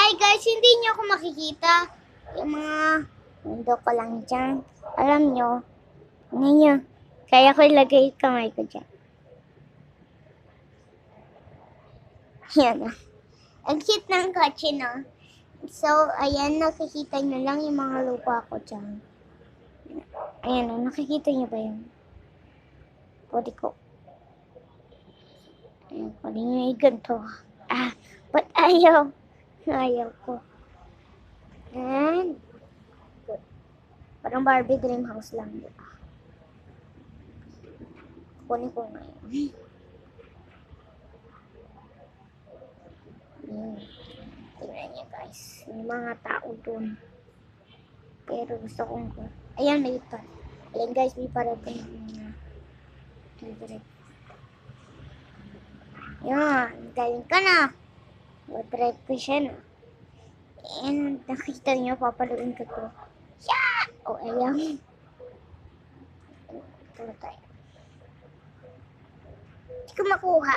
Hi guys, hindi nyo ako makikita. Yung mga mundo ko lang dyan. Alam nyo, nyo. Kaya ko ilagay yung kamay ko dyan. Yan na. Ang cute ng kotse, no? So, ayan, nakikita nyo lang yung mga lupa ko dyan. Ayan na, nakikita nyo ba yun? Pwede ko. Ayan, pwede nyo iganto. But ayaw. Ayaw ko. And, parang Barbie dream house lang, di ba? Kunin ko ngayon. Tingnan niyo guys, may mga tao dun. Pero gusto kong ayan, may pa. Ayan guys, may parating na favorite. Yan, galing ka na. Mag-drive ko siya na. And nakita niyo, papaluin ko to. Yeah! O, ayan. Ito tayo. Hindi ko makuha.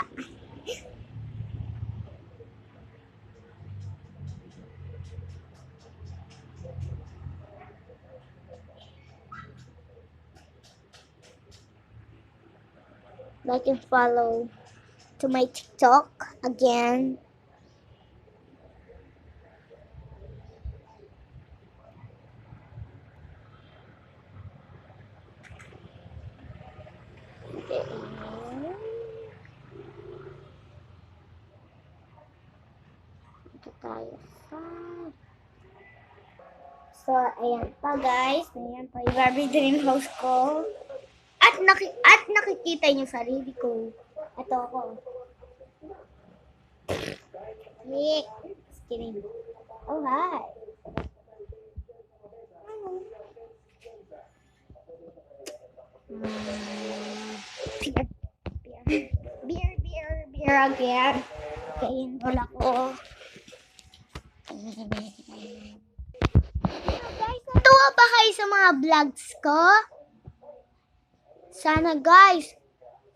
Like and follow to my TikTok again. Okay. Ito tayo sa... So, ayan pa guys. Ayan pa yung Barbie dream house ko. At nakikita niyo sarili ko. Ito ako. Hey, just kidding. Oh, hi. Beer again. Kain wala ko. Guys, natuwa pa kayo sa mga vlogs ko? Sana guys,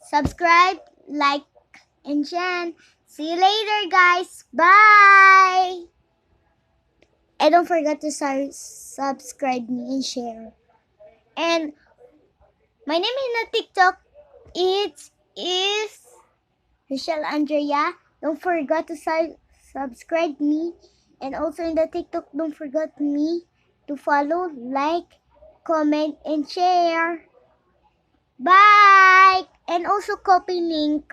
subscribe, like, and share. See you later guys. Bye! And don't forget to subscribe me and share. And my name in the TikTok, it is Rochelle Andrea. Don't forget to subscribe me. And also in the TikTok, don't forget me to follow, like, comment, and share. Bye! And also copy link.